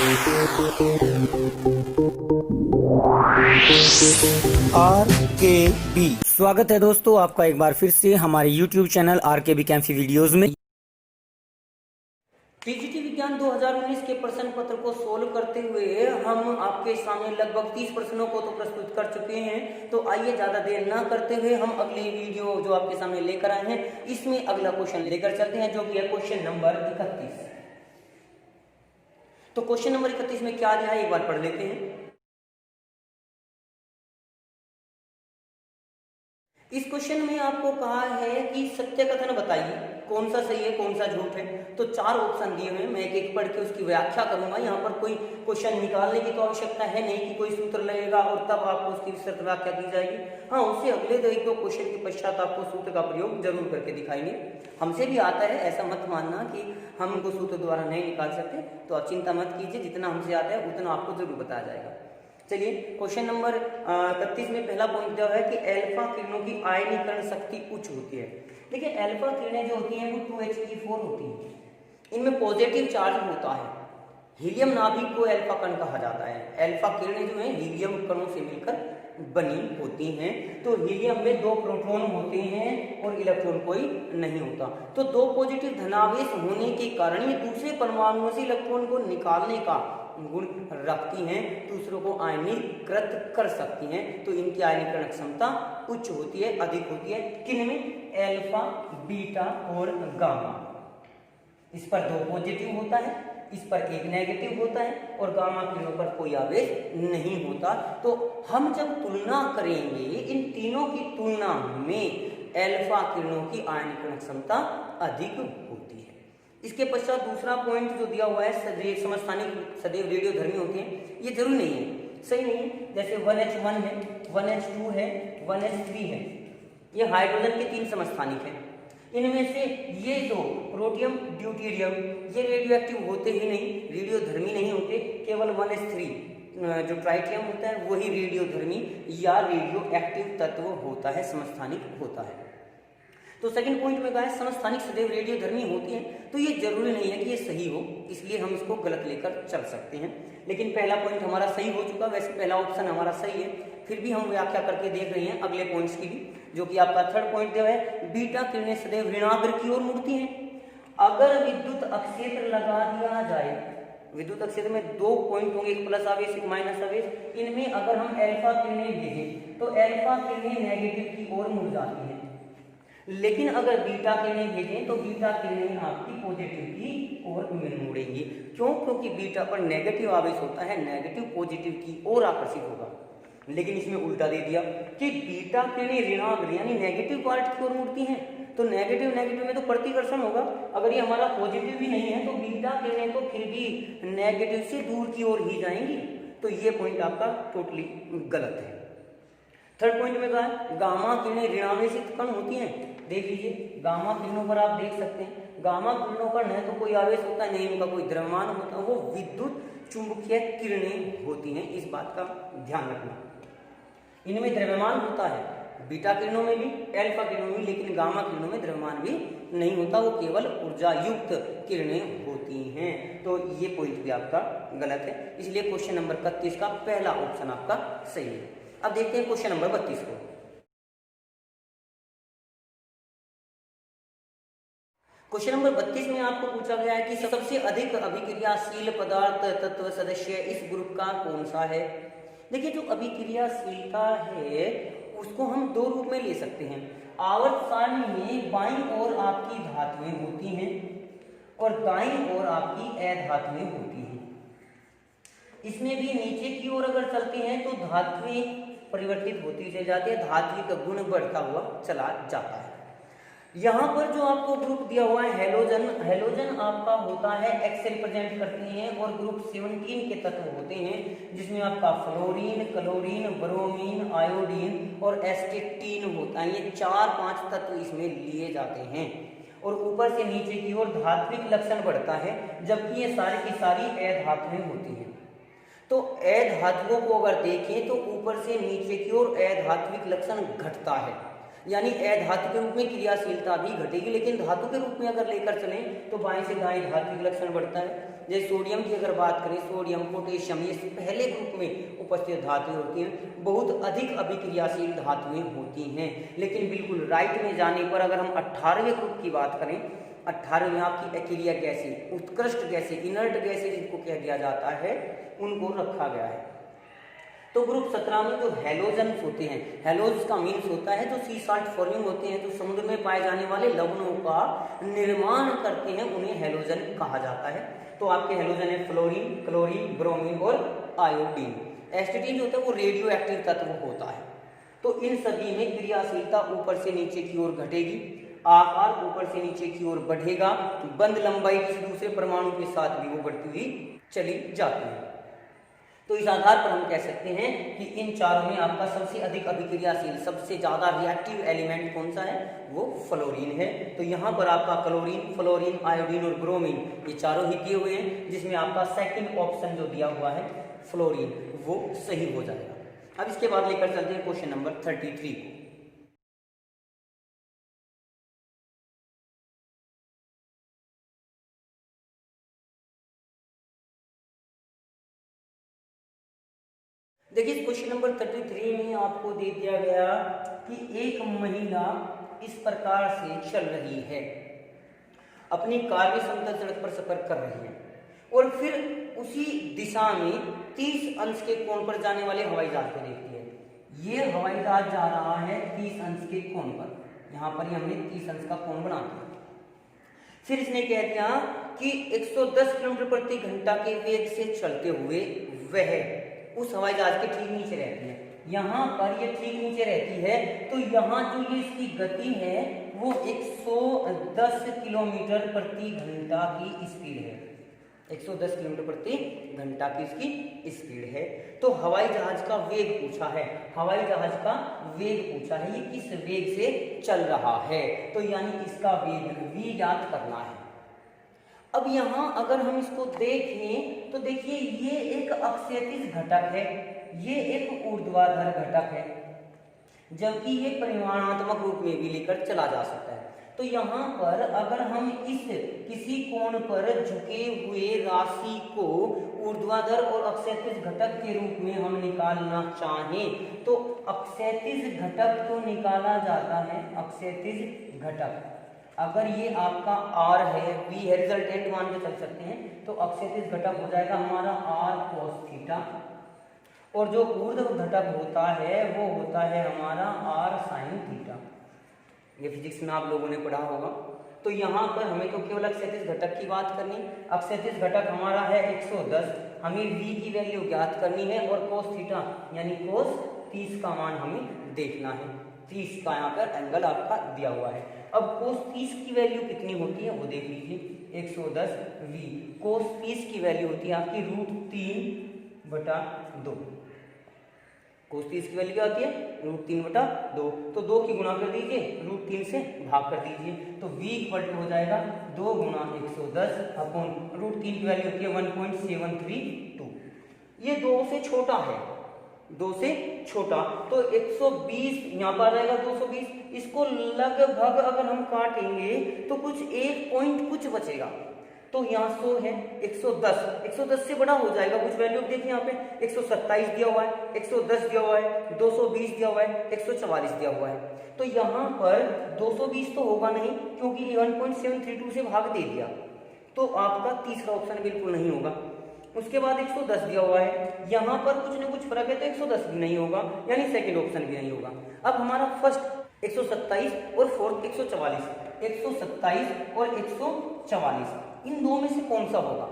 RKB स्वागत है दोस्तों आपका एक बार फिर से हमारे YouTube चैनल RKB कैंफी वीडियोस में। टीजीटी विज्ञान 2019 के प्रश्न पत्र को सोल्व करते हुए हम आपके सामने लगभग 30 प्रश्नों को तो प्रस्तुत कर चुके हैं। तो आइए ज्यादा देर ना करते हुए हम अगली वीडियो जो आपके सामने लेकर आए हैं इसमें अगला क्वेश्चन लेकर चलते हैं, जो कि है क्वेश्चन नंबर 31। तो क्वेश्चन नंबर 31 में क्या दिया है एक बार पढ़ लेते हैं। इस क्वेश्चन में आपको कहा है कि सत्य कथन बताइए, कौन सा सही है कौन सा झूठ है। तो 4 ऑप्शन दिए हुए हैं, मैं एक एक पढ़ के उसकी व्याख्या करूंगा। यहाँ पर कोई क्वेश्चन निकालने की तो आवश्यकता है नहीं कि कोई सूत्र लगेगा और तब आपको उसकी विस्तृत व्याख्या की जाएगी। हाँ, उससे अगले 1-2 क्वेश्चन के पश्चात आपको सूत्र का प्रयोग जरूर करके दिखाएंगे। हमसे भी आता है, ऐसा मत मानना कि हम उनको सूत्र द्वारा नहीं निकाल सकते। तो आप चिंता मत कीजिए, जितना हमसे आता है उतना आपको जरूर बताया जाएगा। चलिए क्वेश्चन नंबर 31 में पहला पॉइंट दिया है कि अल्फा किरणों की आयनीकरण शक्ति उच्च होती है। देखिए अल्फा किरणें जो होती हैं वो 2He4 होती हैं, इनमें पॉजिटिव चार्ज होता है। हीलियम नाभिक को अल्फा कण कहा जाता है। अल्फा किरणें जो हैं हीलियम कणों से मिलकर बनी होती हैं। तो हीलियम में 2 प्रोटॉन होते हैं और इलेक्ट्रॉन कोई नहीं होता। तो 2 पॉजिटिव धनावेश होने के कारण ये दूसरे परमाणुओं से इलेक्ट्रॉन को निकालने का गुण रखती हैं, दूसरों को आयनीकृत कर सकती हैं। तो इनकी आयनीकरण क्षमता उच्च होती है, अधिक होती है। किनमें? अल्फा, बीटा और गामा। इस पर 2 पॉजिटिव होता है, इस पर 1 नेगेटिव होता है और गामा किरणों पर कोई आवेश नहीं होता। तो हम जब तुलना करेंगे इन तीनों की तुलना में अल्फा किरणों की आयनीकरण क्षमता अधिक होती है। इसके पश्चात दूसरा पॉइंट जो दिया हुआ है सदैव समस्थानिक सदैव रेडियोधर्मी होते हैं, ये जरूरी नहीं है, सही नहीं है। जैसे 1H1 है, 1H2 है, 1H3 है, ये हाइड्रोजन के 3 समस्थानिक हैं। इनमें से ये जो प्रोटियम, ड्यूटेरियम, ये रेडियो एक्टिव होते ही नहीं, रेडियोधर्मी नहीं होते। केवल 1H3 जो ट्राइटियम होता है वही रेडियोधर्मी या रेडियो एक्टिव तत्व होता है, समस्थानिक होता है। तो सेकंड पॉइंट में कहा है समस्थानिक सदैव रेडियोधर्मी होती हैं। तो ये जरूरी नहीं है कि ये सही हो, इसलिए हम इसको गलत लेकर चल सकते हैं। लेकिन पहला पॉइंट हमारा सही हो चुका, वैसे पहला ऑप्शन हमारा सही है। फिर भी हम व्याख्या करके देख रहे हैं अगले पॉइंट्स की भी, जो कि आपका थर्ड पॉइंट दिया है बीटा किरणें सदैव ऋणाग्र की ओर मुड़ती हैं। अगर विद्युत अक्षेत्र लगा दिया जाए, विद्युत अक्षेत्र में 2 पॉइंट होंगे, एक प्लस आवेश एक माइनस आवेश। इनमें अगर हम अल्फा किरणें भेजें तो अल्फा किरणें नेगेटिव की ओर मुड़ जाती हैं, लेकिन अगर बीटा किरणें भेजें तो बीटा किरणें आपकी पॉजिटिव की ओर मुड़ेंगी। क्यों? क्योंकि बीटा पर नेगेटिव आवेश होता है, नेगेटिव पॉजिटिव की ओर आकर्षित होगा। लेकिन इसमें उल्टा दे दिया कि बीटा किरणें ऋणाग्र यानी नेगेटिव पार्ट की ओर मुड़ती हैं। तो नेगेटिव में तो प्रतिकर्षण होगा। अगर ये हमारा पॉजिटिव भी नहीं है तो बीटा किरणें तो फिर भी नेगेटिव से दूर की ओर ही जाएंगी। तो ये पॉइंट आपका टोटली गलत है। थर्ड पॉइंट में कहा है गामा किरणें ऋणावेशित कण होती हैं। देख लीजिए गामा किरणों पर आप देख सकते हैं, गामा किरणों पर न तो कोई आवेश होता है, नहीं उनका कोई द्रव्यमान होता है, वो विद्युत चुंबकीय किरणें होती हैं। इस बात का ध्यान रखना। इनमें द्रव्यमान होता है, बीटा किरणों में भी, अल्फा किरणों में, लेकिन गामा किरणों में द्रव्यमान भी नहीं होता, वो केवल ऊर्जा युक्त किरणें होती हैं। तो ये पॉइंट भी आपका गलत है, इसलिए क्वेश्चन नंबर 31 का पहला ऑप्शन आपका सही है। अब देखते हैं क्वेश्चन नंबर 32 को। क्वेश्चन नंबर 32 में आपको पूछा गया है कि सबसे अधिक अभिक्रियाशील पदार्थ तत्व सदस्य इस ग्रुप का कौन सा है। देखिए जो अभिक्रियाशीलता है उसको हम 2 रूप में ले सकते हैं। आवर्त सारणी में बाईं ओर आपकी धातुएं होती हैं और दाईं ओर आपकी अधातुएं होती हैं। इसमें भी नीचे की ओर अगर चलते हैं तो धातुएं परिवर्तित होती चली जाती है, धात्विक का गुण बढ़ता हुआ चला जाता है। यहाँ पर जो आपको ग्रुप दिया हुआ है हेलोजन, हेलोजन आपका होता है एक्स रिप्रेजेंट करते हैं और ग्रुप 17 के तत्व होते हैं, जिसमें आपका फ्लोरीन, क्लोरीन, ब्रोमीन, आयोडीन और एस्टेटीन होता है। ये 4-5 तत्व इसमें लिए जाते हैं और ऊपर से नीचे की ओर धात्विक लक्षण बढ़ता है, जबकि ये सारी की सारी अधातुएं होती हैं। तो अधातुओं को अगर देखें तो ऊपर से नीचे की ओर अधात्विक लक्षण घटता है, यानी अधातु के रूप में क्रियाशीलता भी घटेगी, लेकिन धातु के रूप में अगर लेकर चलें तो बाएं से दाएं धात्विक लक्षण बढ़ता है। जैसे सोडियम की अगर बात करें, सोडियम, पोटेशियम, ये पहले ग्रुप में उपस्थित धातुएं होती हैं, बहुत अधिक अभिक्रियाशील धातुएं होती हैं। लेकिन बिल्कुल राइट में जाने पर अगर हम 18वें ग्रुप की बात करें, 18वें में आपकी एक्रिया गैसें, उत्कृष्ट गैसें, इनर्ट गैसें जिनको कह दिया जाता है, उनको रखा गया है। तो ग्रुप 17 में जो हेलोजन्स होते हैं, हेलोज का मीन्स होता है जो सी साल्ट फॉर्मिंग होते हैं, जो समुद्र में पाए जाने वाले लवणों का निर्माण करते हैं, उन्हें हेलोजन कहा जाता है। तो आपके हेलोजन है फ्लोरीन, क्लोरीन, ब्रोमीन और आयोडीन। एस्टेटिन जो होता है वो रेडियो एक्टिव तत्व होता है। तो इन सभी में क्रियाशीलता ऊपर से नीचे की ओर घटेगी, आकार ऊपर से नीचे की ओर बढ़ेगा, बंद लंबाई किसी दूसरे परमाणु के साथ भी वो बढ़ती हुई चली जाती है। तो इस आधार पर हम कह सकते हैं कि इन चारों में आपका सबसे अधिक अभिक्रियाशील, सबसे ज्यादा रिएक्टिव एलिमेंट कौन सा है, वो फ्लोरीन है। तो यहाँ पर आपका क्लोरीन, फ्लोरीन, आयोडीन और ब्रोमीन ये चारों ही दिए हुए हैं, जिसमें आपका सेकंड ऑप्शन जो दिया हुआ है फ्लोरीन, वो सही हो जाएगा। अब इसके बाद लेकर चलते हैं क्वेश्चन नंबर 33 को। देखिए क्वेश्चन नंबर 33 में आपको दे दिया गया कि एक महिला इस प्रकार से चल रही है, अपनी कार में समतल सड़क पर सफर कर रही है और फिर उसी दिशा में 30 अंश के कोण पर जाने वाले हवाई जहाज को देखती है। ये हवाई जहाज जा रहा है 30 अंश के कोण पर, यहाँ पर हमने 30 अंश का कोण बना दिया। फिर इसने कह दिया कि 110 किलोमीटर प्रति घंटा के वेग से चलते हुए वह उस हवाई जहाज के ठीक नीचे रहती है। यहाँ पर ये ठीक नीचे रहती है, तो यहाँ जो ये इसकी गति है वो 110 किलोमीटर प्रति घंटा की स्पीड है। 110 किलोमीटर प्रति घंटा की इसकी स्पीड है। तो हवाई जहाज का वेग पूछा है, हवाई जहाज का वेग पूछा है, ये किस वेग से चल रहा है, तो यानी इसका वेग v ज्ञात करना है। अब यहाँ अगर हम इसको देखें तो देखिए ये एक अक्षैतिज घटक है, ये एक ऊर्ध्वाधर घटक है, जबकि ये परिमाणात्मक रूप में भी लेकर चला जा सकता है। तो यहाँ पर अगर हम इस किसी कोण पर झुके हुए राशि को ऊर्ध्वाधर और अक्षैतिज घटक के रूप में हम निकालना चाहें तो अक्षैतिज घटक तो निकाला जाता है, अक्षैतिज घटक अगर ये आपका r है, v है, रिजल्टेंट मान के चल सकते हैं, तो अक्षैतिज घटक हो जाएगा हमारा r cos थीटा, और जो ऊर्ध्व घटक होता है वो होता है हमारा r sin थीटा। ये फिजिक्स में आप लोगों ने पढ़ा होगा। तो यहाँ पर हमें तो केवल अक्षैतिज घटक की बात करनी, अक्षैतिज घटक हमारा है 110, हमें v की वैल्यू ज्ञात करनी है और cos थीटा यानी cos 30 का मान हमें देखना है। 30 का यहाँ पर एंगल आपका दिया हुआ है। अब cos 30 की वैल्यू कितनी होती है वो देख लीजिए, 110 v, cos 30 की वैल्यू होती है आपकी √3/2। cos 30 की वैल्यू क्या होती है, √3/2, तो 2 की गुणा कर दीजिए, √3 से भाग कर दीजिए, तो v इक्वल टू हो जाएगा 2 गुणा 110 अपॉन √3 की वैल्यू होती है 1.732। ये 2 से छोटा है, 2 से छोटा, तो 120 यहाँ पर आ जाएगा 220, इसको लगभग अगर हम काटेंगे तो कुछ 1 पॉइंट कुछ बचेगा, तो यहाँ 100 है, 110 से बड़ा हो जाएगा कुछ वैल्यू। देखिए यहाँ पे 127 दिया हुआ है, 110 दिया हुआ है, 220 दिया हुआ है, 144 दिया हुआ है, तो यहाँ पर 220 तो होगा नहीं क्योंकि 1.732 से भाग दे दिया, तो आपका तीसरा ऑप्शन बिल्कुल नहीं होगा। उसके बाद 110 दिया हुआ है, यहाँ पर कुछ न कुछ फर्क है तो 110 भी नहीं होगा, यानी सेकंड ऑप्शन भी नहीं होगा। अब हमारा फर्स्ट 127 और फोर्थ 144, 127 और 144, इन दो में से कौन सा होगा,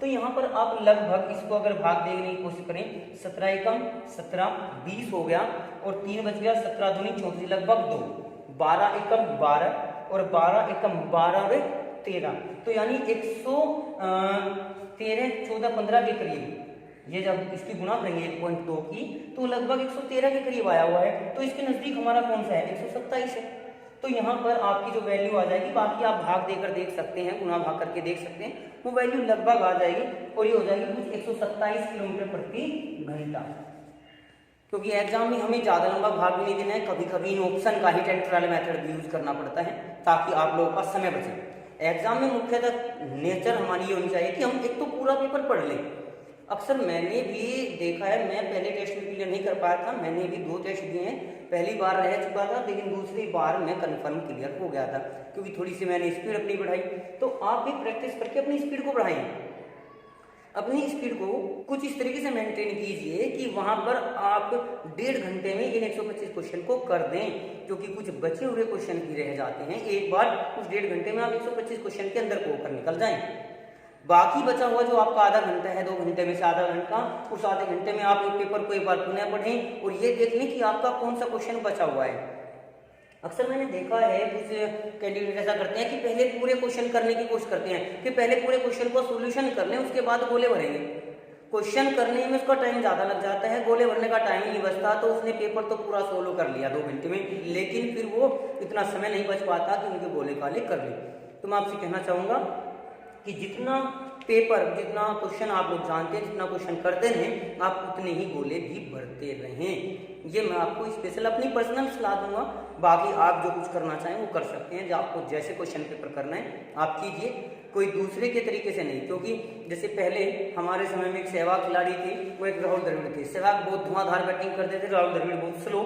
तो यहाँ पर आप लगभग इसको अगर भाग देने की कोशिश करें, 17 एकम 17, 20 हो गया और 3 बच गया, 17 दूनी 34, लगभग 2, 12 एकम 12 और 12 एकम 12 वे 13, तो यानी 113, 14, 15 के करीब, ये जब इसकी गुणा करेंगे 1.2 की तो लगभग 113 के करीब आया हुआ है, तो इसके नजदीक हमारा कौन सा है, 127 है। तो यहाँ पर आपकी जो वैल्यू आ जाएगी, बाकी आप भाग देकर देख सकते हैं, गुणा भाग करके देख सकते हैं, वो वैल्यू लगभग आ जाएगी और ये हो जाएगी कुछ 127 किलोमीटर प्रति घंटा। क्योंकि एग्जाम में हमें ज्यादा लंबा भाग भी नहीं देना है, कभी कभी इन ऑप्शन का ही टेंट वाले मेथड भी यूज करना पड़ता है ताकि आप लोगों का समय बचे। एग्जाम में मुख्यतः नेचर हमारी ये होनी चाहिए कि हम एक तो पूरा पेपर पढ़ लें। अक्सर मैंने भी देखा है, मैं पहले टेस्ट में क्लियर नहीं कर पाया था, मैंने भी 2 टेस्ट दिए हैं, पहली बार रह चुका था लेकिन दूसरी बार मैं कंफर्म क्लियर हो गया था क्योंकि थोड़ी सी मैंने स्पीड अपनी बढ़ाई। तो आप भी प्रैक्टिस करके अपनी स्पीड को बढ़ाएं, अपनी स्पीड को कुछ इस तरीके से मेंटेन कीजिए कि वहां पर आप 1.5 घंटे में इन 125 क्वेश्चन को कर दें, क्योंकि कुछ बचे हुए क्वेश्चन भी रह जाते हैं। एक बार उस 1.5 घंटे में आप 125 क्वेश्चन के अंदर को होकर निकल जाएं। बाकी बचा हुआ जो आपका आधा घंटा है, 2 घंटे में से आधा घंटा, उस आधे घंटे में आप एक पेपर को एक बार पुनः पढ़ें और ये देख लें कि आपका कौन सा क्वेश्चन बचा हुआ है। अक्सर मैंने देखा है कुछ कैंडिडेट ऐसा करते हैं कि पहले पूरे क्वेश्चन करने की कोशिश करते हैं, फिर पहले पूरे क्वेश्चन को सॉल्यूशन कर लें, उसके बाद गोले भरेंगे। क्वेश्चन करने में उसका टाइम ज़्यादा लग जाता है, गोले भरने का टाइम नहीं बचता, तो उसने पेपर तो पूरा सोलो कर लिया 2 घंटे में, लेकिन फिर वो इतना समय नहीं बच पाता कि उनके गोले काले कर ले। तो मैं आपसे कहना चाहूँगा कि जितना पेपर, जितना क्वेश्चन आप लोग जानते हैं, जितना क्वेश्चन करते रहें, आप उतने ही गोले भी भरते रहें। ये मैं आपको स्पेशल अपनी पर्सनल सलाह दूंगा, बाकी आप जो कुछ करना चाहें वो कर सकते हैं। जो आपको जैसे क्वेश्चन पेपर करना है आप कीजिए, कोई दूसरे के तरीके से नहीं। क्योंकि जैसे पहले हमारे समय में एक सहवाग खिलाड़ी थे, वो एक राहुल द्रविड़ थे। सहवाग बहुत धुआंधार बैटिंग करते थे, राहुल द्रविड़ बहुत स्लो,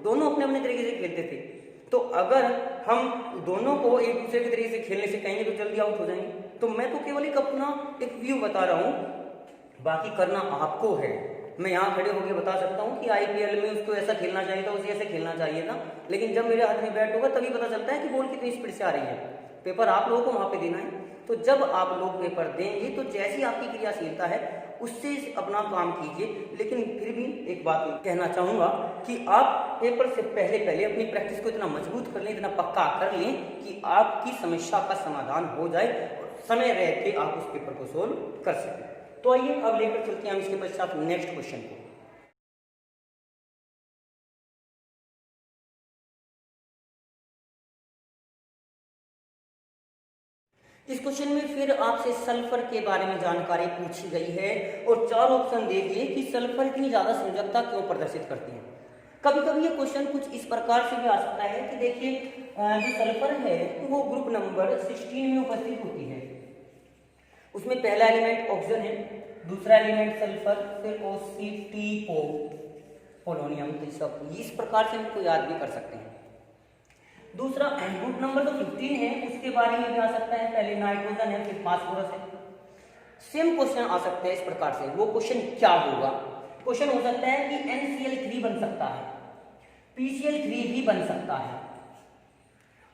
दोनों अपने अपने तरीके से खेलते थे। तो अगर हम दोनों को एक दूसरे के तरीके से खेलने से कहेंगे तो जल्दी आउट हो जाएंगे। तो मैं तो केवल एक अपना एक व्यू बता रहा हूँ, बाकी करना आपको है। मैं यहाँ खड़े होकर बता सकता हूँ कि आईपीएल में उसको ऐसा खेलना चाहिए था, उसे ऐसे खेलना चाहिए था, लेकिन जब मेरे हाथ में बैट होगा तभी पता चलता है कि बॉल कितनी स्पीड से आ रही है। पेपर आप लोगों को वहाँ पे देना है। तो जब आप लोग पेपर देंगे तो जैसी आपकी क्रियाशीलता है उससे अपना काम कीजिए। लेकिन फिर भी एक बात कहना चाहूँगा कि आप पेपर से पहले अपनी प्रैक्टिस को इतना मजबूत कर लें, इतना पक्का कर लें कि आपकी समस्या का समाधान हो जाए और समय रहते आप उस पेपर को सोल्व कर सकें। तो आइए अब लेकर चलते हैं हम इसके पश्चात नेक्स्ट क्वेश्चन को। इस क्वेश्चन में फिर आपसे सल्फर के बारे में जानकारी पूछी गई है और 4 ऑप्शन दे दिए कि सल्फर इतनी ज्यादा संयोजकता क्यों प्रदर्शित करती है। कभी कभी ये क्वेश्चन कुछ इस प्रकार से भी आ सकता है कि देखिए जो सल्फर है वो ग्रुप नंबर 16 में उपस्थित होती है। उसमें पहला एलिमेंट ऑक्सीजन है, दूसरा एलिमेंट सल्फर, फिर OCTO पोलोनियम। तो इस प्रकार से हम इसको याद भी कर सकते हैं। दूसरा ग्रुप नंबर तो 15 है, उसके बारे में भी आ सकता है, पहले नाइट्रोजन है फिर फास्फोरस है। सेम क्वेश्चन आ सकते हैं इस प्रकार से। वो क्वेश्चन क्या होगा? क्वेश्चन हो सकता है कि NCl3 बन सकता है, PCl3 भी बन सकता है,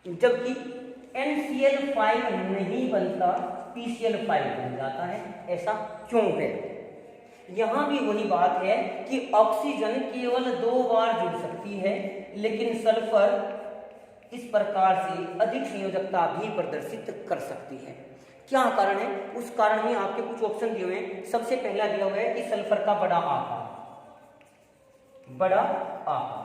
जबकि NCl5 नहीं बनता, PCl5 बन जाता है। ऐसा क्यों है? यहां भी वही बात है कि ऑक्सीजन केवल 2 बार जुड़ सकती है, लेकिन सल्फर इस प्रकार से अधिक संयोजकता भी प्रदर्शित कर सकती है। क्या कारण है? उस कारण में आपके कुछ ऑप्शन दिए हुए हैं। सबसे पहला दिया हुआ है कि सल्फर का बड़ा आकार। बड़ा आकार,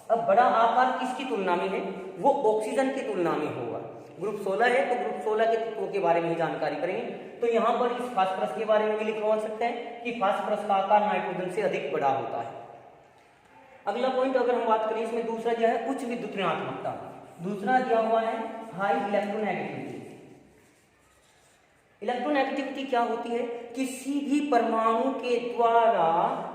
अब बड़ा आकार किसकी तुलना में है? वो ऑक्सीजन की तुलना में होगा। ग्रुप 16 है तो ग्रुप 16 के तत्वों के बारे में ही जानकारी करेंगे। तो यहाँ पर इस फास्फोरस के बारे में भी लिखवा सकते हैं कि फास्फोरस का आकार नाइट्रोजन से अधिक बड़ा होता है। अगला पॉइंट अगर हम बात करें, इसमें दूसरा दिया है उच्च विद्युत ऋणात्मकता, दूसरा दिया हुआ है हाई इलेक्ट्रोनेगेटिविटी। इलेक्ट्रोनेगेटिविटी क्या होती है? किसी भी परमाणु के द्वारा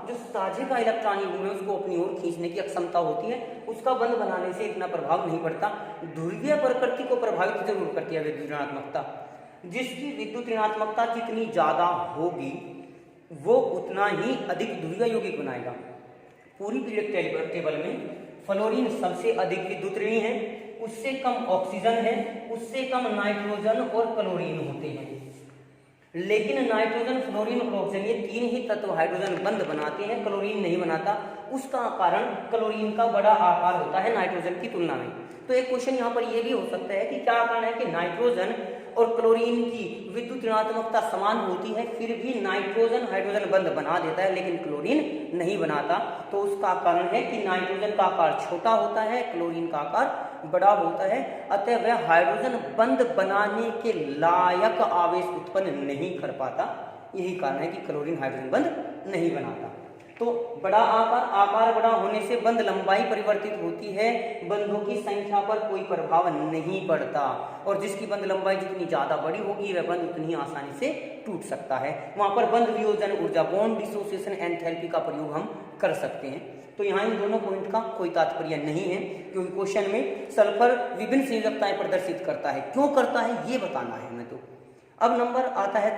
जो साझे का इलेक्ट्रॉनिक है उसको अपनी ओर खींचने की अक्षमता होती है, उसका बंद बनाने से इतना प्रभाव नहीं पड़ता। ध्रुवीय प्रकृति को प्रभावित जरूर करती है विद्युत ऋणात्मकता। जिसकी विद्युत ऋणात्मकता जितनी ज्यादा होगी वो उतना ही अधिक ध्रुवीय यौगिक बनाएगा। पूरी पीरियडिक टेबल में फ्लोरीन सबसे अधिक विद्युत ऋणी है, उससे कम ऑक्सीजन है, उससे कम नाइट्रोजन और क्लोरीन होते हैं। लेकिन नाइट्रोजन, फ्लोरीन और ऑक्सीजन ये 3 ही तत्व हाइड्रोजन बंद बनाते हैं, क्लोरीन नहीं बनाता। उसका कारण क्लोरीन का बड़ा आकार होता है नाइट्रोजन की तुलना में। तो एक क्वेश्चन यहाँ पर यह भी हो सकता है कि क्या कारण है कि नाइट्रोजन और क्लोरीन की विद्युत ऋणात्मकता समान होती है, फिर भी नाइट्रोजन हाइड्रोजन बंद बना देता है लेकिन क्लोरीन नहीं बनाता। तो उसका कारण है कि नाइट्रोजन का आकार छोटा होता है, क्लोरीन का आकार बड़ा होता है, अतः वह हाइड्रोजन बंद बनाने के लायक आवेश उत्पन्न नहीं कर पाता। यही कारण है कि क्लोरीन हाइड्रोजन बंद नहीं बनाता। तो तो बड़ा आकार बड़ा होने से बंध लंबाई परिवर्तित होती है, बंधों की संख्या पर कोई प्रभाव नहीं पड़ता, और जिसकी बंध लंबाई जितनी ज्यादा बड़ी होगी वह बंध उतनी आसानी से टूट सकता है। वहां पर बंध वियोजन ऊर्जा, बॉन्ड डिसोसिएशन एंथैल्पी का प्रयोग हम कर सकते हैं। तो यहाँ इन दोनों पॉइंट का कोई तात्पर्य नहीं है, क्योंकि क्वेश्चन में सल्फर विभिन्न संयोजकताएं प्रदर्शित करता है, क्यों करता है ये बताना है हमें। तो अब नंबर आता है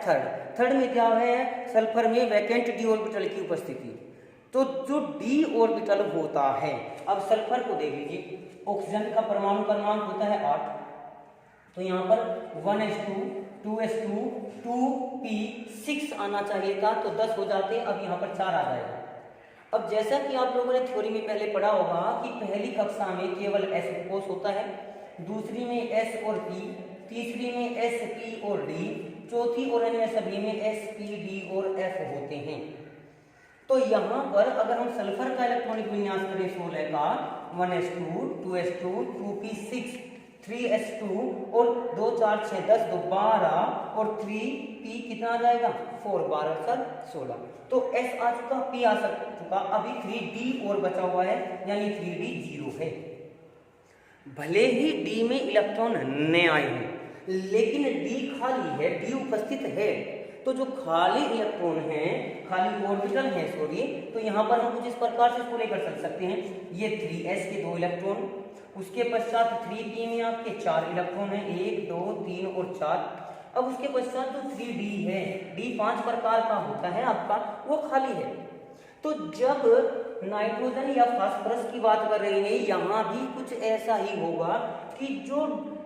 थर्ड में क्या है, सल्फर में वैकेंट डी ऑर्बिटल की उपस्थिति। तो जो डी ऑर्बिटल होता है, अब सल्फर को देख लीजिए, ऑक्सीजन का परमाणु क्रमांक होता है 8, तो यहाँ पर 1s2 2s2 2p6 आना चाहिए था, तो 10 हो जाते, अब यहाँ पर 4 आ जाएगा। अब जैसा कि आप लोगों ने थ्योरी में पहले पढ़ा होगा कि पहली कक्षा में केवल s फोर्स होता है, दूसरी में s और p, तीसरी में s p और d, चौथी और अन्य सभी में s p d और f होते हैं। तो यहाँ पर अगर हम सल्फर का इलेक्ट्रॉनिक विन्यास करें 16 का, 1s2 2s2 2p6 3s2 और 2 4 6 10 2 12 और 3p कितना आ जाएगा 4 12 सर 16। तो s आ चुका, p आ चुका, अभी 3d और बचा हुआ है, यानी 3d 0 है। भले ही d में इलेक्ट्रॉन न आए हैं, लेकिन d खाली है, d उपस्थित है। तो जो खाली इलेक्ट्रॉन है, खाली ऑर्बिटल है सॉरी, तो यहाँ पर हम कुछ इस प्रकार से इसको लेकर चल सकते हैं। ये 3s के 2 इलेक्ट्रॉन, उसके पश्चात 3p में आपके 4 इलेक्ट्रॉन है, 1 2 3 और 4। अब उसके पश्चात जो 3d है, d 5 प्रकार का होता है आपका, वो खाली है। तो जब नाइट्रोजन या फास्फोरस की बात कर रहे हैं, यहाँ भी कुछ ऐसा ही होगा कि जो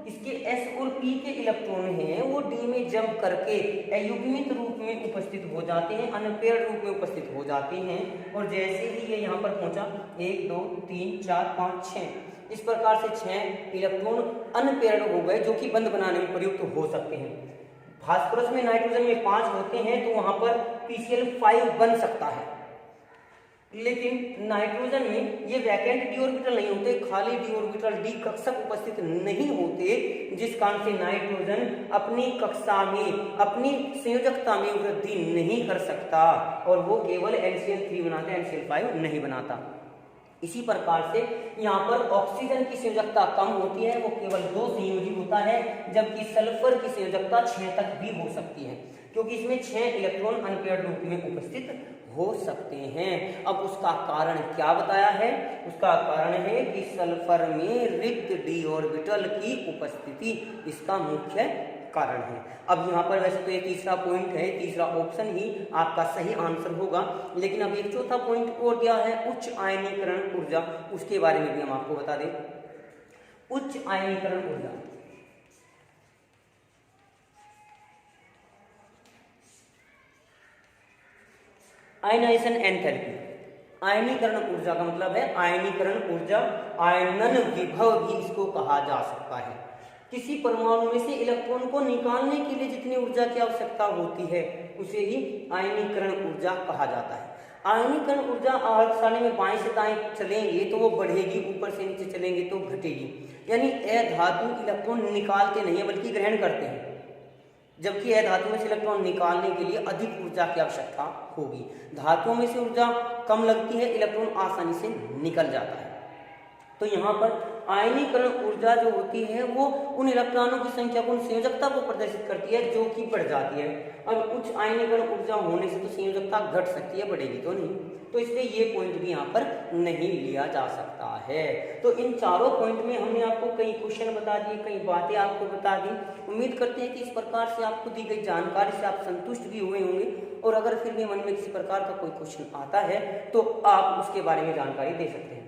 इसके s और p के इलेक्ट्रॉन हैं वो d में जंप करके अयुग्मित रूप में उपस्थित हो जाते हैं, अनपेयर्ड रूप में उपस्थित हो जाते हैं। और जैसे ही ये यहाँ पर पहुंचा 1 2 3 4 5 6, इस प्रकार से 6 इलेक्ट्रॉन अनपेयर्ड हो गए, जो कि बंध बनाने में प्रयुक्त हो सकते हैं। फास्फोरस में नाइट्रोजन में 5 होते हैं, तो वहां पर PCl5 बन सकता है, लेकिन नाइट्रोजन में ये वैकेंट डी ऑर्बिटल नहीं होते, खाली डी ऑर्बिटल डी कक्षक उपस्थित नहीं होते, जिस कारण से नाइट्रोजन अपनी कक्षा में, अपनी संयोजकता में वृद्धि नहीं कर सकता, और वो केवल NCl3 बनाता है, NCl5 नहीं बनाता। इसी प्रकार से यहाँ पर ऑक्सीजन की संयोजकता कम होती है, वो केवल 2 संयोजी होता है, जबकि सल्फर की संयोजकता 6 तक भी हो सकती है, क्योंकि इसमें 6 इलेक्ट्रॉन अनपेयर्ड रूप में उपस्थित हो सकते हैं। अब उसका कारण क्या बताया है, उसका कारण है कि सल्फर में रिक्त डी ऑर्बिटल की उपस्थिति इसका मुख्य कारण है। अब यहाँ पर वैसे तो ये तीसरा पॉइंट है, तीसरा ऑप्शन ही आपका सही आंसर होगा, लेकिन अब एक चौथा पॉइंट और दिया है, उच्च आयनीकरण ऊर्जा, उसके बारे में भी हम आपको बता दें। उच्च आयनीकरण ऊर्जा, आयनाइजेशन एंथैल्पी, आयनीकरण ऊर्जा का मतलब है आयनीकरण ऊर्जा, आयनन विभव भी इसको कहा जा सकता है। किसी परमाणु में से इलेक्ट्रॉन को निकालने के लिए जितनी ऊर्जा की आवश्यकता होती है उसे ही आयनीकरण ऊर्जा कहा जाता है। आयनीकरण ऊर्जा आवर्तसारणी में बाएं से दाएं चलेंगे तो वो बढ़ेगी, ऊपर से नीचे चलेंगे तो घटेगी, यानी अधातु इलेक्ट्रॉन निकालते नहीं है बल्कि ग्रहण करते हैं, जबकि अधातु में से इलेक्ट्रॉन निकालने के लिए अधिक ऊर्जा की आवश्यकता होगी। धातुओं में से ऊर्जा कम लगती है, इलेक्ट्रॉन आसानी से निकल जाता है। तो यहाँ पर आयनीकरण ऊर्जा जो होती है वो उन इलेक्ट्रॉनों की संख्या को, उन संयोजकता को प्रदर्शित करती है जो कि बढ़ जाती है। अब उच्च आयनीकरण ऊर्जा होने से तो संयोजकता घट सकती है, बढ़ेगी तो नहीं, तो इसलिए ये पॉइंट भी यहाँ पर नहीं लिया जा सकता है। तो इन चारों पॉइंट में हमने आपको कई क्वेश्चन बता दिए, कई बातें आपको बता दी। उम्मीद करते हैं कि इस प्रकार से आपको दी गई जानकारी से आप संतुष्ट भी हुए होंगे, और अगर फिर भी मन में किसी प्रकार का कोई क्वेश्चन आता है तो आप उसके बारे में जानकारी दे सकते हैं।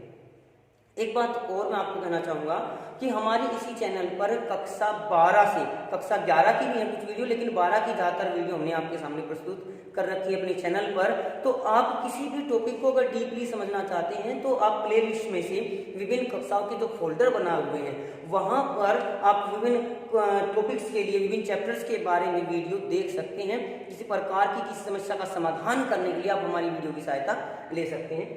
एक बात और मैं आपको कहना चाहूंगा कि हमारे इसी चैनल पर कक्षा 12 से कक्षा 11 की भी है कुछ वीडियो, लेकिन 12 की ज़्यादातर वीडियो हमने आपके सामने प्रस्तुत कर रखी है अपने चैनल पर। तो आप किसी भी टॉपिक को अगर डीपली समझना चाहते हैं तो आप प्लेलिस्ट में से विभिन्न कक्षाओं के जो फोल्डर बना हुए हैं वहां पर आप विभिन्न टॉपिक्स के लिए, विभिन्न चैप्टर्स के बारे में वीडियो देख सकते हैं। किसी प्रकार की किसी समस्या का समाधान करने के लिए आप हमारी वीडियो की सहायता ले सकते हैं।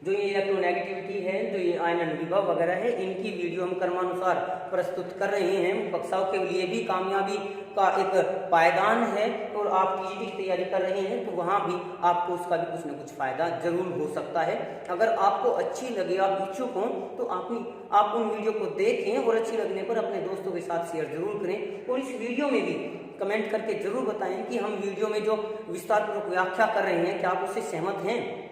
जो ये इलेक्ट्रोनेगेटिविटी है, जो ये आयनन विभव वगैरह है, इनकी वीडियो हम क्रमानुसार प्रस्तुत कर रहे हैं। कक्षाओं के लिए भी कामयाबी का एक पायदान है, और आप टीजीटी की तैयारी कर रहे हैं तो वहाँ भी आपको उसका भी कुछ न कुछ फायदा जरूर हो सकता है। अगर आपको अच्छी लगे, आप इच्छुक हों, तो आप उन वीडियो को देखें और अच्छी लगने पर अपने दोस्तों के साथ शेयर जरूर करें। और इस वीडियो में भी कमेंट करके जरूर बताएं कि हम वीडियो में जो विस्तार पूर्वक व्याख्या कर रहे हैं, क्या आप उससे सहमत हैं।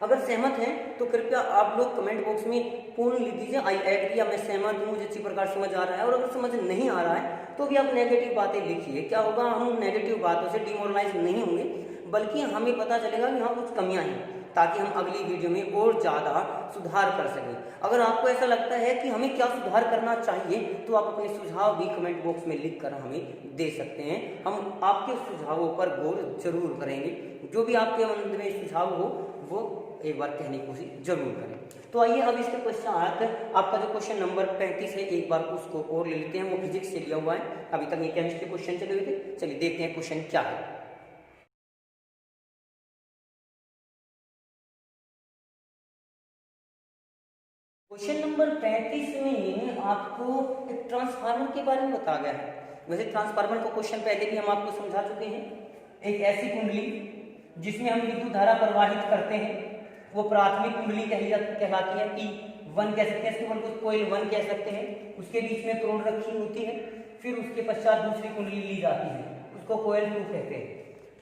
अगर सहमत हैं तो कृपया आप लोग कमेंट बॉक्स में पूर्ण लिख दीजिए आई एग्री या मैं सहमत हूँ, मुझे अच्छी प्रकार समझ आ रहा है। और अगर समझ नहीं आ रहा है तो भी आप नेगेटिव बातें लिखिए। क्या होगा, हम नेगेटिव बातों से डिमोरलाइज नहीं होंगे, बल्कि हमें पता चलेगा कि हाँ कुछ कमियां हैं, ताकि हम अगली वीडियो में और ज़्यादा सुधार कर सकें। अगर आपको ऐसा लगता है कि हमें क्या सुधार करना चाहिए तो आप अपने सुझाव भी कमेंट बॉक्स में लिखकर हमें दे सकते हैं। हम आपके सुझावों पर गौर जरूर करेंगे। जो भी आपके मन में सुझाव हो वो एक बार कहने की कोशिश जरूर करें। तो आइए अब इसके पश्चात आपका जो क्वेश्चन नंबर 35 है, एक बार उसको और ले लेते हैं। वो फिजिक्स से लिया हुआ है, अभी तक ये केमिस्ट्री क्वेश्चन चले हुए थे। चलिए देखते हैं क्वेश्चन क्या है। क्वेश्चन नंबर 35 में आपको एक ट्रांसफार्मर के बारे में बताया गया है। वैसे ट्रांसफार्मर को क्वेश्चन पहले भी हम आपको समझा चुके हैं। एक ऐसी कुंडली जिसमें हम विद्युत धारा प्रवाहित करते हैं, वो प्राथमिक कुंडली कहलाती है। P1 कह सकते हैं, इसको कोइल 1 कह सकते हैं। उसके बीच में करोड़ रखी होती है, फिर उसके पश्चात दूसरी कुंडली ली जाती है, उसको कोइल 2 कहते हैं।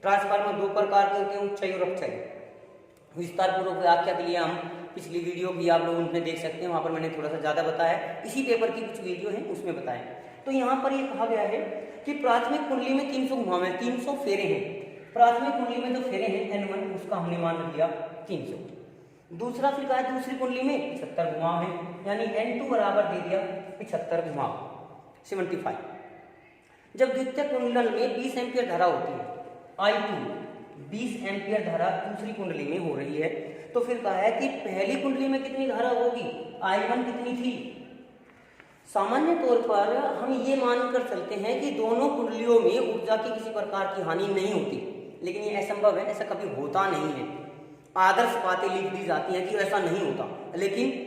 ट्रांसफार्मर दो प्रकार के होते हैं, उच्चई और अपचयी। विस्तार पूर्वक व्याख्या के लिए हम पिछली वीडियो भी आप लोग उनमें देख सकते हैं, वहां पर मैंने थोड़ा सा ज्यादा बताया। इसी पेपर की कुछ वीडियो है उसमें बताया। तो यहाँ पर ये कहा गया है कि प्राथमिक कुंडली में 300 घुमाव है, 300 फेरे हैं। प्राथमिक कुंडली में जो फेरे हैं N1, उसका हमने मान लिया 300। दूसरा फिर कहा दूसरी कुंडली में 75 घुमाव है, यानी N2 बराबर दे दिया 75 घुमाव, 75। जब द्वितीय कुंडल में 20 एम्पियर धारा होती है, I2 20 एम्पियर धारा दूसरी कुंडली में हो रही है, तो फिर कहा है कि पहली कुंडली में कितनी धारा होगी, I1 कितनी थी। सामान्य तौर पर हम ये मानकर चलते हैं कि दोनों कुंडलियों में ऊर्जा की किसी प्रकार की हानि नहीं होती, लेकिन ये असंभव है, ऐसा कभी होता नहीं है। आदर्श बातें लिख दी जाती हैं कि ऐसा नहीं होता, लेकिन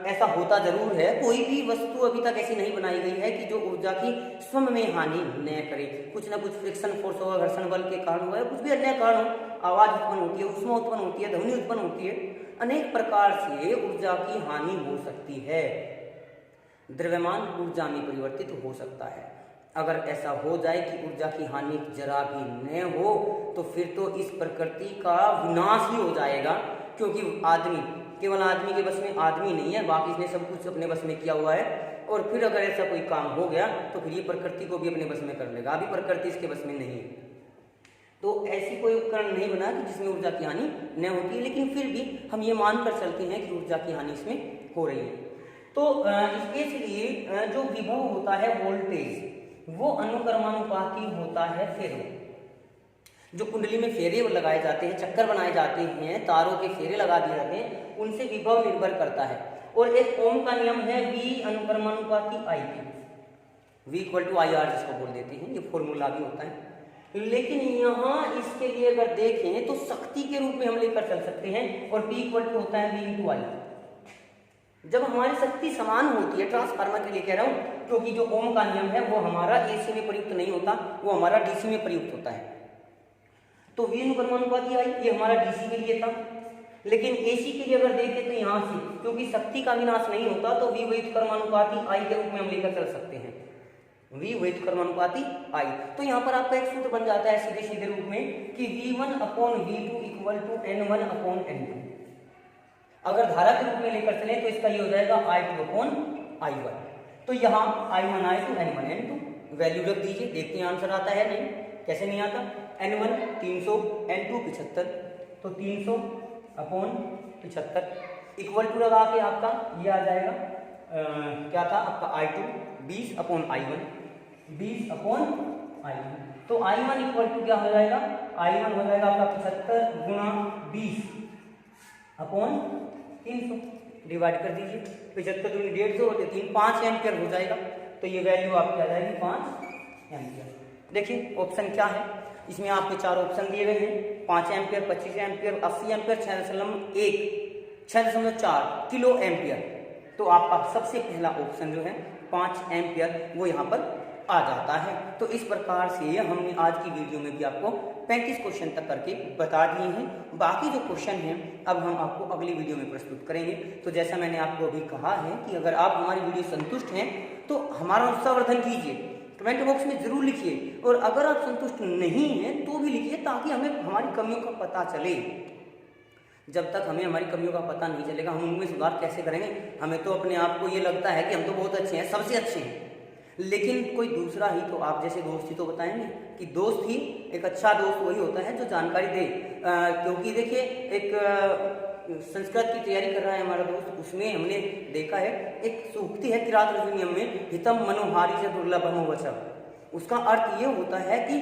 ऐसा होता जरूर है। कोई भी वस्तु अभी तक ऐसी नहीं बनाई गई है कि जो ऊर्जा की स्वयं में हानि न करे। कुछ ना कुछ फ्रिक्शन फोर्स होगा, घर्षण बल के कारण हुआ है, कुछ भी अन्य कारण हो, आवाज उत्पन्न होती है, ऊष्मा उत्पन्न होती है, ध्वनि उत्पन्न होती है, अनेक प्रकार से ऊर्जा की हानि हो सकती है। द्रव्यमान ऊर्जा में परिवर्तित हो सकता है। अगर ऐसा हो जाए कि ऊर्जा की हानि जरा भी न हो तो फिर तो इस प्रकृति का विनाश ही हो जाएगा, क्योंकि आदमी केवल आदमी के बस में आदमी नहीं है, बाकी इसने सब कुछ अपने बस में किया हुआ है। और फिर अगर ऐसा कोई काम हो गया तो फिर ये प्रकृति को भी अपने बस में कर लेगा। अभी प्रकृति इसके बस में नहीं है, तो ऐसी कोई उपकरण नहीं बना कि जिसमें ऊर्जा की हानि न होती है, लेकिन फिर भी हम ये मानकर चलते हैं कि ऊर्जा की हानि इसमें हो रही है। तो इसलिए जो विभव होता है वोल्टेज, वो अनुक्रमानुपाती होता है फेरों। जो कुंडली में फेरे लगाए जाते हैं, चक्कर बनाए जाते हैं, तारों के फेरे लगा दिए जाते हैं, उनसे विभव निर्भर करता है। और एक ओम का नियम है V अनुक्रमानुपाती I, V = IR जिसको बोल देते हैं, ये फॉर्मूला भी होता है। लेकिन यहाँ इसके लिए अगर देखें तो शक्ति के रूप में हम लेकर चल सकते हैं, और P = होता है V × I। जब हमारी शक्ति समान होती है, ट्रांसफार्मर के लिए कह रहा हूं, क्योंकि जो ओम का नियम है वो हमारा AC में प्रयुक्त नहीं होता, वो हमारा DC में प्रयुक्त होता है। तो V अनुक्रमानुपाती I ये हमारा DC के लिए था, लेकिन AC के लिए अगर देखें तो यहाँ से क्योंकि शक्ति का विनाश नहीं होता, तो V व्युत्क्रमानुपाती I के रूप में हम लेकर चल सकते हैं, V व्युत्क्रमानुपाती I। तो यहाँ पर आपका एक सूत्र बन जाता है सीधे सीधे रूप में कि V1/V2 = N1/N2। अगर धारा के रूप में लेकर चले तो इसका ये हो जाएगा I2/I1। तो यहाँ I1I2 N1N2 वैल्यू रख दीजिए, देखते हैं आंसर आता है नहीं, कैसे नहीं आता। N1 300, N2 75, तो 300/75 इक्वल टू लगा के आपका ये आ जाएगा क्या था आपका I2 20/I1, 20/I1। तो I1 = क्या हो जाएगा, I1 हो जाएगा आपका 75 × 20/300 डिवाइड कर दीजिए। 75 दूनी 150 होते 3, 5 एम्पियर हो जाएगा। तो ये वैल्यू आपकी आ जाएगी 5 एम्पियर। देखिए ऑप्शन क्या है, इसमें आपके 4 ऑप्शन दिए गए हैं, 5 ampere, 25 ampere, 80 ampere, 6.1 6.4 kilo ampere. तो आपका सबसे पहला ऑप्शन जो है 5 एम्पियर वो यहाँ पर आ जाता है। तो इस प्रकार से हमने आज की वीडियो में भी आपको 35 क्वेश्चन तक करके बता दिए हैं। बाकी जो क्वेश्चन हैं अब हम आपको अगली वीडियो में प्रस्तुत करेंगे। तो जैसा मैंने आपको अभी कहा है कि अगर आप हमारी वीडियो संतुष्ट हैं तो हमारा उत्साहवर्धन कीजिए, कमेंट बॉक्स में जरूर लिखिए, और अगर आप संतुष्ट नहीं हैं तो भी लिखिए, ताकि हमें हमारी कमियों का पता चले। जब तक हमें हमारी कमियों का पता नहीं चलेगा हम उनमें सुधार कैसे करेंगे। हमें तो अपने आप को ये लगता है कि हम तो बहुत अच्छे हैं, सबसे अच्छे हैं, लेकिन कोई दूसरा ही तो आप जैसे दोस्त ही तो बताएंगे कि दोस्त ही एक अच्छा दोस्त वही होता है जो जानकारी दे। क्योंकि देखिए एक संस्कृत की तैयारी कर रहा है हमारा दोस्त, उसमें हमने देखा है एक सूक्ति है किरात रजनीयम में, हितम मनोहारी से दुर्लभम वचः। उसका अर्थ ये होता है कि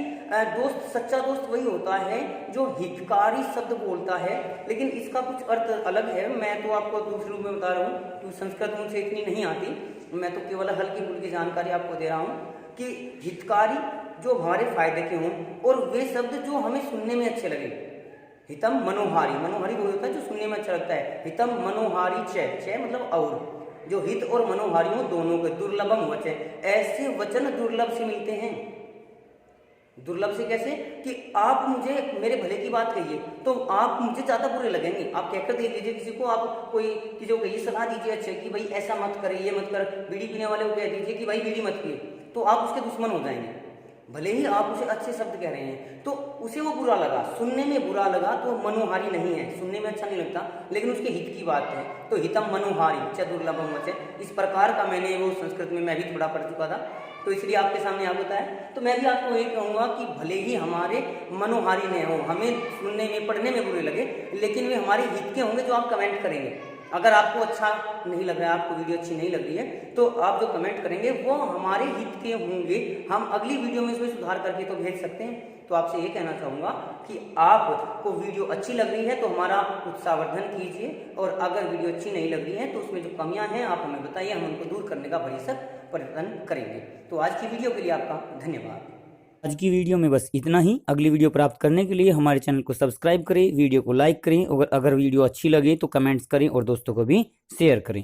दोस्त, सच्चा दोस्त वही होता है जो हितकारी शब्द बोलता है, लेकिन इसका कुछ अर्थ अलग है। मैं तो आपको दूसरे रूप में बता रहा हूँ क्योंकि संस्कृत मुझसे इतनी नहीं आती, मैं तो केवल हल्की फुल्की जानकारी आपको दे रहा हूँ कि हितकारी जो हमारे फायदे के हों और वे शब्द जो हमें सुनने में अच्छे लगे। हितम मनोहारी, मनोहारी वो होता है जो सुनने में अच्छा लगता है। हितम मनोहारी च मतलब और, जो हित और मनोहारी हो दोनों के। दुर्लभम वचन, ऐसे वचन दुर्लभ से मिलते हैं। दुर्लभ से कैसे कि आप मुझे मेरे भले की बात कहिए तो आप मुझे ज्यादा बुरे लगेंगे। आप कहकर देख लीजिए किसी को, आप कोई किसी को ये सलाह दीजिए अच्छे कि भाई ऐसा मत करे, ये मत कर, बीड़ी पीने वाले को कह दीजिए कि भाई बीड़ी मत पिए, तो आप उसके दुश्मन हो जाएंगे। भले ही आप उसे अच्छे शब्द कह रहे हैं तो उसे वो बुरा लगा, सुनने में बुरा लगा, तो मनोहारी नहीं है, सुनने में अच्छा नहीं लगता, लेकिन उसके हित की बात है। तो हितम मनोहारी च दुर्लभम वचः, इस प्रकार का मैंने वो संस्कृत में मैं भी थोड़ा पढ़ चुका था, तो इसलिए आपके सामने आ होता है। तो मैं भी आपको यही कहूँगा कि भले ही हमारे मनोहारी न हो, हमें सुनने में पढ़ने में बुरे लगे, लेकिन वे हमारे हित के होंगे जो आप कमेंट करेंगे। अगर आपको अच्छा नहीं लग रहा है, आपको वीडियो अच्छी नहीं लग रही है, तो आप जो कमेंट करेंगे वो हमारे हित के होंगे। हम अगली वीडियो में इसमें सुधार करके तो भेज सकते हैं। तो आपसे ये कहना चाहूँगा कि आपको वीडियो अच्छी लग रही है तो हमारा उत्साहवर्धन कीजिए, और अगर वीडियो अच्छी नहीं लग रही है तो उसमें जो कमियां हैं आप हमें बताइए, हम उनको दूर करने का भरसक प्रयत्न करेंगे। तो आज की वीडियो के लिए आपका धन्यवाद। आज की वीडियो में बस इतना ही। अगली वीडियो प्राप्त करने के लिए हमारे चैनल को सब्सक्राइब करें, वीडियो को लाइक करें, और अगर वीडियो अच्छी लगे तो कमेंट्स करें और दोस्तों को भी शेयर करें।